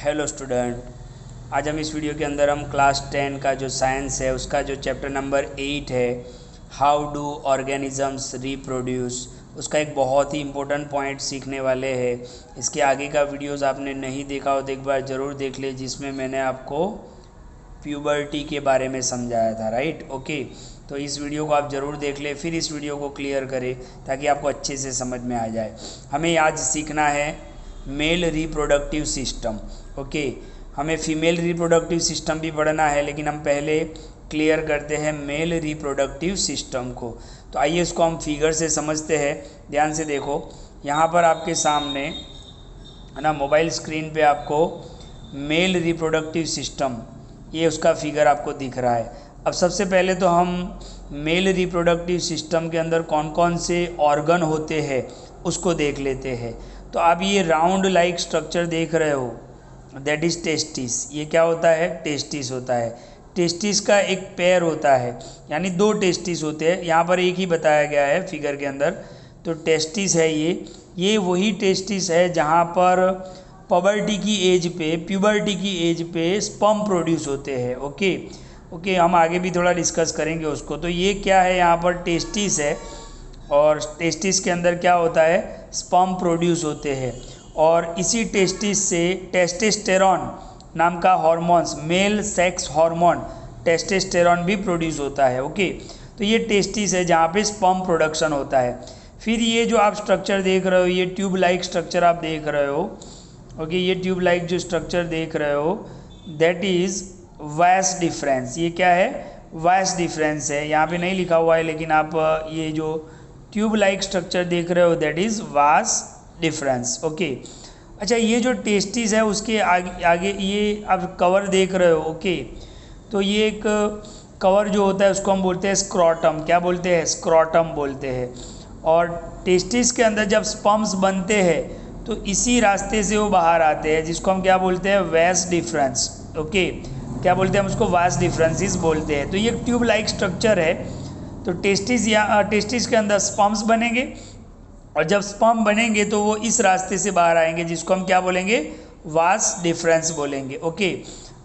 Hello student, आज हम इस वीडियो के अंदर हम क्लास 10 का जो साइंस है उसका जो चैप्टर नंबर 8 है, हाउ डू ऑर्गेनिजम्स रिप्रोड्यूस, उसका एक बहुत ही इम्पोर्टेंट पॉइंट सीखने वाले हैं। इसके आगे का वीडियोस आपने नहीं देखा हो तो एक बार ज़रूर देख ले, जिसमें मैंने आपको प्यूबर्टी के बारे में समझाया था, राइट। ओके, तो इस वीडियो को आप ज़रूर देख ले, फिर इस वीडियो को क्लियर करें ताकि आपको अच्छे से समझ में आ जाए। हमें आज सीखना है मेल रिप्रोडक्टिव सिस्टम। ओके, हमें फीमेल रिप्रोडक्टिव सिस्टम भी पढ़ना है, लेकिन हम पहले क्लियर करते हैं मेल रिप्रोडक्टिव सिस्टम को। तो आइए इसको हम फिगर से समझते हैं। ध्यान से देखो, यहाँ पर आपके सामने है ना, मोबाइल स्क्रीन पे आपको मेल रिप्रोडक्टिव सिस्टम, ये उसका फिगर आपको दिख रहा है। अब सबसे पहले तो हम मेल रिप्रोडक्टिव सिस्टम के अंदर कौन कौन से ऑर्गन होते हैं उसको देख लेते हैं। तो आप ये राउंड लाइक स्ट्रक्चर देख रहे हो, दैट इज़ टेस्टिस। ये क्या होता है? टेस्टिस होता है। टेस्टिस का एक पेयर होता है, यानी दो टेस्टिस होते हैं। यहाँ पर एक ही बताया गया है फिगर के अंदर। तो टेस्टिस है ये वही टेस्टिस है जहाँ पर प्यूबर्टी की एज पे स्पर्म प्रोड्यूस होते हैं। ओके, हम आगे भी थोड़ा डिस्कस करेंगे उसको। तो ये क्या है, यहाँ पर टेस्टिस है और टेस्टिस के अंदर क्या होता है, स्पर्म प्रोड्यूस होते हैं। और इसी टेस्टिस से टेस्टोस्टेरोन नाम का hormones, male sex hormone testosterone भी प्रोड्यूस होता है। ओके, तो ये टेस्टिस है जहाँ पे स्पर्म प्रोडक्शन होता है। फिर ये जो आप स्ट्रक्चर देख रहे हो, ये ट्यूब लाइक स्ट्रक्चर आप देख रहे हो। ओके, ये ट्यूब लाइक जो स्ट्रक्चर देख रहे हो, दैट इज़ वास डिफरेंस। ये क्या है? वास डिफरेंस है। यहाँ पे नहीं लिखा हुआ है, लेकिन आप ये जो ट्यूब लाइक स्ट्रक्चर देख रहे हो, that is vas deferens. Okay, अच्छा, ये जो टेस्टिस है उसके आगे ये आप कवर देख रहे हो। ओके, तो ये एक कवर जो होता है उसको हम बोलते हैं स्क्रोटम। क्या बोलते हैं? स्क्रोटम बोलते हैं। और टेस्टिस के अंदर जब स्पर्म्स बनते हैं तो इसी रास्ते से वो बाहर आते हैं, जिसको हम क्या बोलते हैं? Vas deferens. ओके, क्या बोलते हैं हम उसको? वास डिफरेंसेस बोलते हैं। तो ये ट्यूब लाइक स्ट्रक्चर है। तो टेस्टिस के अंदर स्पर्म्स बनेंगे, और जब स्पर्म बनेंगे तो वो इस रास्ते से बाहर आएंगे, जिसको हम क्या बोलेंगे? वास डिफरेंस बोलेंगे। ओके,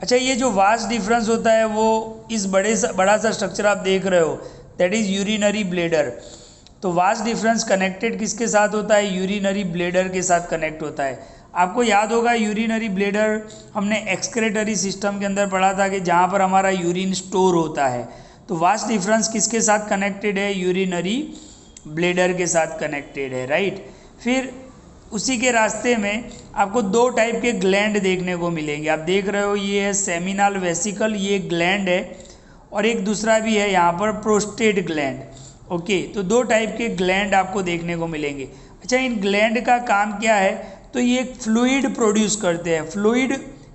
अच्छा, ये जो वास डिफरेंस होता है वो इस बड़ा सा स्ट्रक्चर आप देख रहे हो, दैट इज़ यूरिनरी ब्लेडर। तो वास डिफरेंस कनेक्टेड किसके साथ होता है? यूरिनरी ब्लेडर के साथ कनेक्ट होता है। आपको याद होगा, यूरिनरी ब्लेडर हमने एक्सक्रेटरी सिस्टम के अंदर पढ़ा था कि जहाँ पर हमारा यूरिन स्टोर होता है। तो वास डिफरेंस किसके साथ कनेक्टेड है? यूरिनरी ब्लेडर के साथ कनेक्टेड है, राइट। फिर उसी के रास्ते में आपको दो टाइप के ग्लैंड देखने को मिलेंगे। आप देख रहे हो, ये है सेमिनल वेसिकल, ये ग्लैंड है, और एक दूसरा भी है यहाँ पर प्रोस्टेट ग्लैंड। ओके, तो दो टाइप के ग्लैंड आपको देखने को मिलेंगे। अच्छा, इन ग्लैंड का काम क्या है? तो ये एक फ्लूइड प्रोड्यूस करते हैं।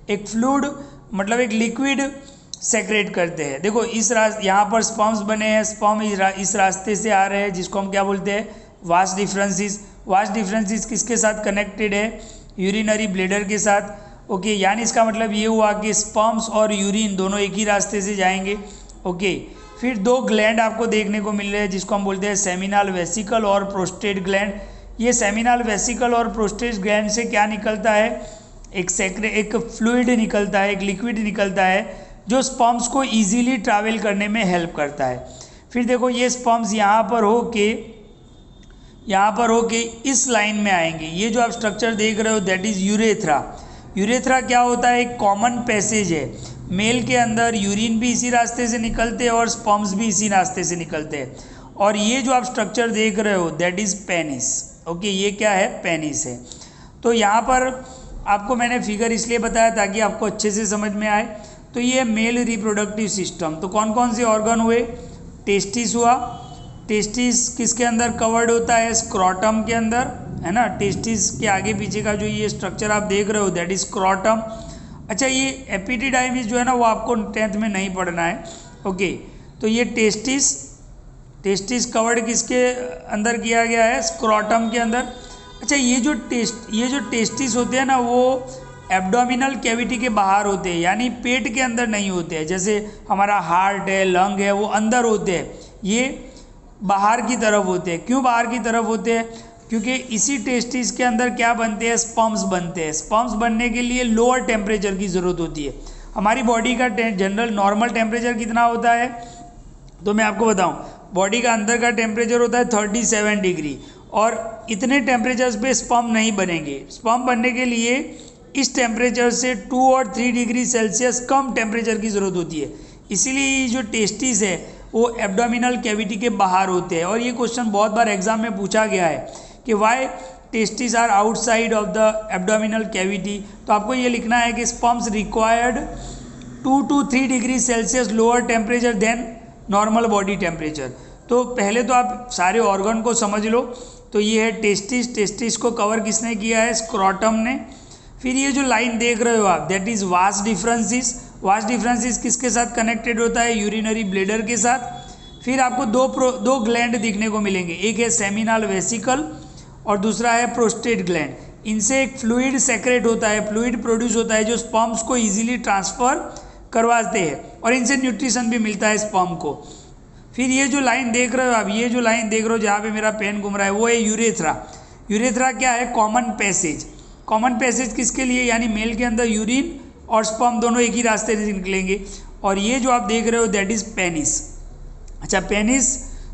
एक फ्लूइड मतलब एक लिक्विड सेक्रेट करते हैं। देखो, यहाँ पर स्पर्म्स बने हैं, स्पर्म इस रास्ते से आ रहे हैं, जिसको हम क्या बोलते हैं? Vas differences. वास डिफरेंसेस किसके साथ कनेक्टेड है? यूरिनरी ब्लेडर के साथ। ओके, यानी इसका मतलब ये हुआ कि स्पर्म्स और यूरिन दोनों एक ही रास्ते से जाएंगे। ओके, फिर दो ग्लैंड आपको देखने को मिल रहे हैं, जिसको हम बोलते हैं सेमिनल वेसिकल और प्रोस्टेट ग्लैंड। ये सेमिनल वेसिकल और प्रोस्टेट ग्लैंड से क्या निकलता है? एक फ्लूइड निकलता है, एक लिक्विड निकलता है, जो स्पर्म्स को इजीली ट्रैवल करने में हेल्प करता है। फिर देखो, ये स्पर्म्स यहाँ पर होके इस लाइन में आएंगे। ये जो आप स्ट्रक्चर देख रहे हो, दैट इज़ यूरेथ्रा। यूरेथ्रा क्या होता है? एक कॉमन पैसेज है। मेल के अंदर यूरिन भी इसी रास्ते से निकलते हैं और स्पर्म्स भी इसी रास्ते से निकलते हैं। और ये जो आप स्ट्रक्चर देख रहे हो, दैट इज़ पेनिस। ओके, ये क्या है? पेनिस है। तो यहाँ पर आपको मैंने फिगर इसलिए बताया ताकि आपको अच्छे से समझ में आए। तो ये मेल रिप्रोडक्टिव सिस्टम। तो कौन कौन से ऑर्गन हुए? टेस्टिस हुआ। टेस्टिस किसके अंदर कवर्ड होता है? स्क्रोटम के अंदर, है ना। टेस्टिस के आगे पीछे का जो ये स्ट्रक्चर आप देख रहे हो, दैट इज स्क्रोटम। अच्छा, ये एपिडिडाइमिस जो है ना, वो आपको 10th में नहीं पढ़ना है। ओके, तो ये टेस्टिस कवर्ड किसके अंदर किया गया है? स्क्रोटम के अंदर। अच्छा, ये जो टेस्टिस होते हैं ना, वो एब्डोमिनल कैविटी के बाहर होते हैं, यानी पेट के अंदर नहीं होते हैं। जैसे हमारा हार्ट है, लंग है, वो अंदर होते हैं, ये बाहर की तरफ होते हैं। क्यों बाहर की तरफ होते हैं? क्योंकि इसी टेस्टिस के अंदर क्या बनते हैं, स्पर्म्स बनते हैं। स्पर्म्स बनने के लिए लोअर टेम्परेचर की ज़रूरत होती है। हमारी बॉडी का जनरल नॉर्मल टेम्परेचर कितना होता है, तो मैं आपको बताऊं, बॉडी का अंदर का टेम्परेचर होता है 37 डिग्री, और इतने टेम्परेचर पे स्पर्म नहीं बनेंगे। स्पर्म बनने के लिए इस टेम्परेचर से 2 और 3 डिग्री सेल्सियस कम टेम्परेचर की ज़रूरत होती है। इसीलिए ये जो टेस्टिस है वो एब्डोमिनल कैविटी के बाहर होते हैं। और ये क्वेश्चन बहुत बार एग्जाम में पूछा गया है कि why testis are outside of the abdominal cavity. तो आपको ये लिखना है कि sperms required 2 to 3 degree celsius lower temperature than normal body temperature. तो पहले तो आप सारे ऑर्गन को समझ लो। तो ये है टेस्टिस, टेस्टिस को कवर किसने किया है, स्क्रोटम ने। फिर ये जो लाइन देख रहे हो आप, दैट इज वास डिफरेंसिस। वास डिफरेंसिस किसके साथ कनेक्टेड होता है, यूरिनरी ब्लेडर के साथ। फिर आपको दो ग्लैंड दिखने को मिलेंगे, एक है सेमिनल वेसिकल और दूसरा है प्रोस्टेट ग्लैंड। इनसे एक फ्लूइड सेक्रेट होता है, फ्लूइड प्रोड्यूस होता है जो स्पर्म्स को इजीली ट्रांसफर करवाते हैं और इनसे न्यूट्रिशन भी मिलता है स्पर्म को। फिर ये जो लाइन देख रहे हो आप, ये जो लाइन देख रहे हो जहाँ पे मेरा पेन घूम रहा है, वो है यूरेथ्रा। यूरेथ्रा क्या है, कॉमन पैसेज। कॉमन पैसेज किसके लिए, यानी मेल के अंदर यूरिन और स्पर्म दोनों एक ही रास्ते से निकलेंगे। और ये जो आप देख रहे हो दैट इज पेनिस। अच्छा, पेनिस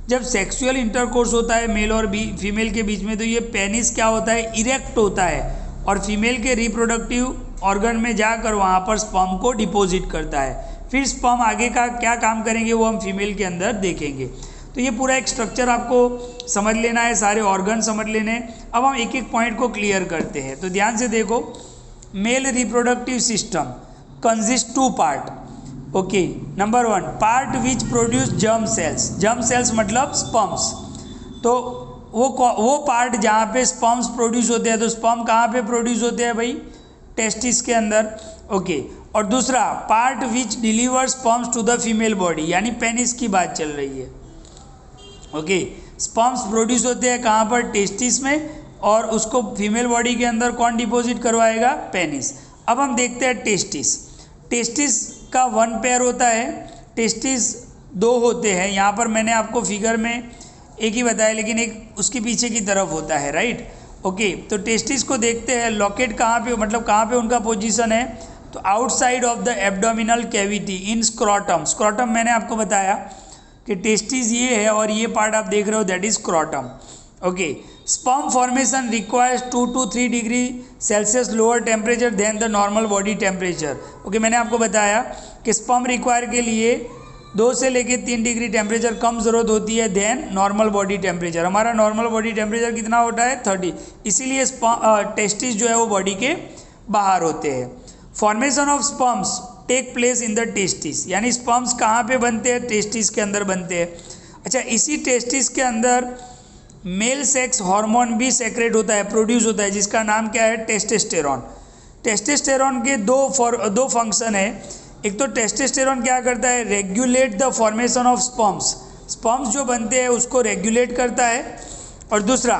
जब सेक्सुअल इंटरकोर्स होता है मेल और फीमेल के बीच में, तो ये पेनिस क्या होता है, इरेक्ट होता है और फीमेल के रिप्रोडक्टिव ऑर्गन में जाकर वहाँ पर स्पर्म को डिपॉजिट करता है। फिर स्पर्म आगे का क्या काम करेंगे वो हम फीमेल के अंदर देखेंगे। तो ये पूरा एक स्ट्रक्चर आपको समझ लेना है, सारे ऑर्गन समझ लेने हैं। अब हम एक एक पॉइंट को क्लियर करते हैं। तो ध्यान से देखो, male reproductive system consist 2 part. Okay, number 1 part which produce germ cells. Germ cells मतलब स्पर्म्स। तो वो पार्ट जहाँ पे स्पर्म्स प्रोड्यूस होते हैं, तो स्पर्म कहाँ पे प्रोड्यूस होते हैं भाई, टेस्टिस के अंदर। ओके, और दूसरा part which deliver sperms to the female body, यानी पेनिस की बात चल रही है। ओके, स्पर्म्स प्रोड्यूस होते हैं कहाँ पर, टेस्टिस में, और उसको फीमेल बॉडी के अंदर कौन डिपॉजिट करवाएगा, पेनिस। अब हम देखते हैं टेस्टिस। टेस्टिस का 1 पेयर होता है, टेस्टिस 2 होते हैं। यहाँ पर मैंने आपको फिगर में एक ही बताया, लेकिन एक उसके पीछे की तरफ होता है, राइट। ओके, तो टेस्टिस को देखते हैं, लॉकेट कहाँ पे, मतलब कहाँ पे उनका पोजीशन है, तो outside of the abdominal cavity in scrotum. Scrotum मैंने आपको बताया कि टेस्टिस ये है और ये पार्ट आप देख रहे हो that is scrotum. Okay, sperm formation requires 2 to 3 degree celsius lower temperature than the normal body temperature. Okay, मैंने आपको बताया कि स्पर्म रिक्वायर के लिए 2 से लेके 3 डिग्री टेम्परेचर कम ज़रूरत होती है देन नॉर्मल बॉडी टेम्परेचर। हमारा नॉर्मल बॉडी टेम्परेचर कितना होता है, 30। इसीलिए टेस्टिस जो है वो बॉडी के बाहर होते हैं। Formation of sperms take place in the testis, यानी स्पर्म्स कहाँ पे बनते हैं, टेस्टिस के अंदर बनते हैं। अच्छा, इसी टेस्टिस के अंदर मेल सेक्स हार्मोन भी सेक्रेट होता है, प्रोड्यूस होता है, जिसका नाम क्या है, टेस्टोस्टेरोन। टेस्टोस्टेरोन के दो फंक्शन है। एक तो टेस्टोस्टेरोन क्या करता है, regulate the formation of sperms. Sperms जो बनते हैं उसको रेगुलेट करता है। और दूसरा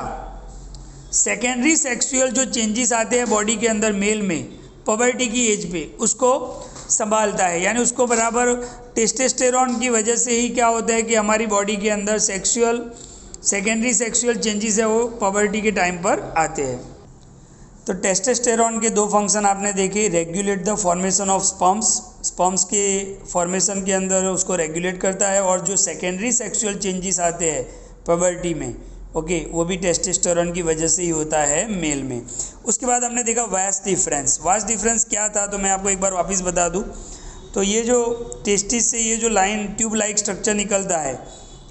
सेकेंडरी सेक्सुअल जो चेंजेस आते हैं बॉडी के अंदर मेल में पबर्टी की एज पे, उसको संभालता है। यानी उसको बराबर टेस्टोस्टेरोन की वजह से ही क्या होता है कि हमारी बॉडी के अंदर सेकेंडरी सेक्सुअल चेंजेस है वो पबर्टी के टाइम पर आते हैं। तो टेस्टोस्टेरोन के 2 फंक्शन आपने देखे, regulate the formation of sperms के फॉर्मेशन के अंदर उसको रेगुलेट करता है, और जो सेकेंडरी सेक्सुअल चेंजेस आते हैं पबर्टी में, ओके, वो भी टेस्टोस्टेरोन की वजह से ही होता है मेल में। उसके बाद हमने देखा वास डिफरेंस। वास डिफरेंस क्या था, तो मैं आपको एक बार वापस बता दूं। तो ये जो टेस्टिस से ये जो लाइन ट्यूब लाइक स्ट्रक्चर निकलता है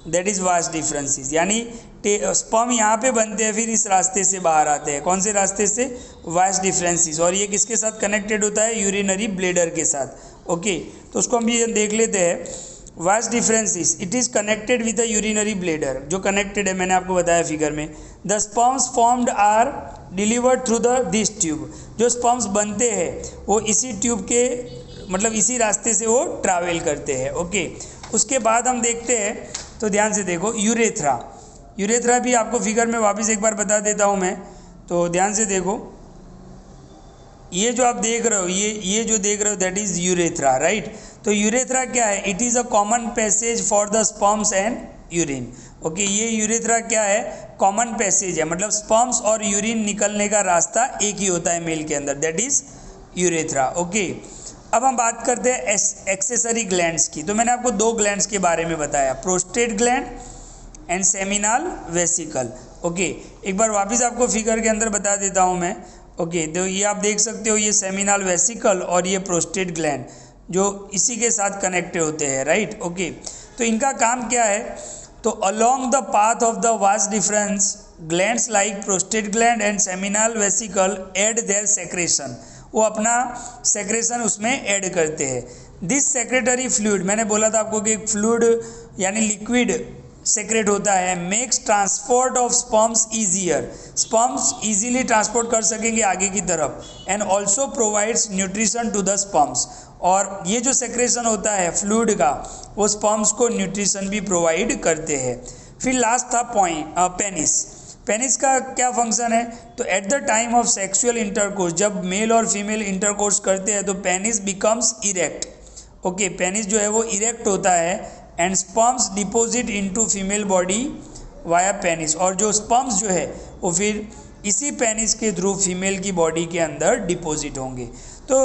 दैट इज़ वास डिफरेंसेस, यानी स्पर्म यहाँ पे बनते हैं, फिर इस रास्ते से बाहर आते हैं। कौन से रास्ते से, वास डिफरेंसेस। और ये किसके साथ कनेक्टेड होता है, यूरिनरी ब्लेडर के साथ। ओके, तो उसको हम ये देख लेते हैं। Vas deferens, it is connected with the urinary bladder, जो कनेक्टेड है, मैंने आपको बताया फिगर में। The sperms formed are delivered through this tube. जो स्पर्म्स बनते हैं वो इसी ट्यूब के, मतलब इसी रास्ते से वो ट्रैवल करते हैं। ओके, उसके बाद हम देखते हैं, तो ध्यान से देखो, यूरेथ्रा। यूरेथ्रा भी आपको फिगर में वापस एक बार बता देता हूँ मैं। तो ध्यान से देखो, ये जो आप देख रहे हो, ये जो देख रहे हो दैट इज़ यूरेथ्रा, राइट। तो यूरेथ्रा क्या है, it is a common passage for the sperms and urine. Okay, ये यूरेथ्रा क्या है, कॉमन पैसेज है, मतलब स्पर्म्स और यूरिन निकलने का रास्ता एक ही होता है मेल के अंदर, दैट इज यूरेथ्रा। ओके, अब हम बात करते हैं एक्सेसरी ग्लैंड्स की। तो मैंने आपको दो ग्लैंड्स के बारे में बताया, prostate gland and seminal vesicle. Okay, एक बार वापस आपको फिगर के अंदर बता देता हूँ मैं। ओके, तो ये आप देख सकते हो, ये सेमिनल वेसिकल और ये प्रोस्टेट ग्लैंड जो इसी के साथ कनेक्टेड होते हैं, राइट। ओके, तो इनका काम क्या है, तो along the path of the vas deferens glands like prostate gland and seminal vesicle add their secretion, वो अपना सेक्रेशन उसमें ऐड करते हैं। दिस सेक्रेटरी फ्लूइड, मैंने बोला था आपको कि फ्लूइड यानी लिक्विड सेक्रेट होता है, makes transport of sperms easier, sperms easily transport कर सकेंगे आगे की तरफ, and also provides nutrition to the sperms, और ये जो सेक्रेशन होता है फ्लूइड का वो स्पर्म्स को न्यूट्रिशन भी प्रोवाइड करते हैं। फिर लास्ट था पॉइंट पेनिस। पेनिस का क्या फंक्शन है, तो at the time of sexual intercourse, जब मेल और फीमेल इंटरकोर्स करते हैं तो penis becomes erect. Okay, penis जो है वो इरेक्ट होता है and sperms deposit into female body via penis, और जो स्पर्म्स जो है वो फिर इसी पेनिस के थ्रू फीमेल की बॉडी के अंदर डिपोजिट होंगे। तो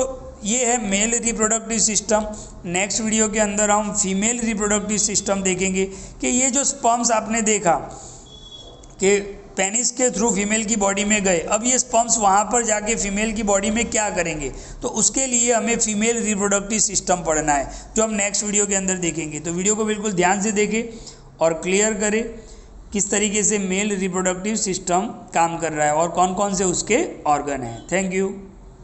ये है male reproductive system. Next video के अंदर हम फीमेल रिप्रोडक्टिव सिस्टम देखेंगे कि ये जो स्पर्म्स आपने देखा कि पेनिस के थ्रू फीमेल की बॉडी में गए, अब ये स्पर्म्स वहाँ पर जाके फीमेल की बॉडी में क्या करेंगे, तो उसके लिए हमें फीमेल रिप्रोडक्टिव सिस्टम पढ़ना है, जो हम नेक्स्ट वीडियो के अंदर देखेंगे। तो वीडियो को बिल्कुल ध्यान से देखें और क्लियर करें किस तरीके से मेल रिप्रोडक्टिव सिस्टम काम कर रहा है और कौन कौन से उसके ऑर्गन हैं। Thank you.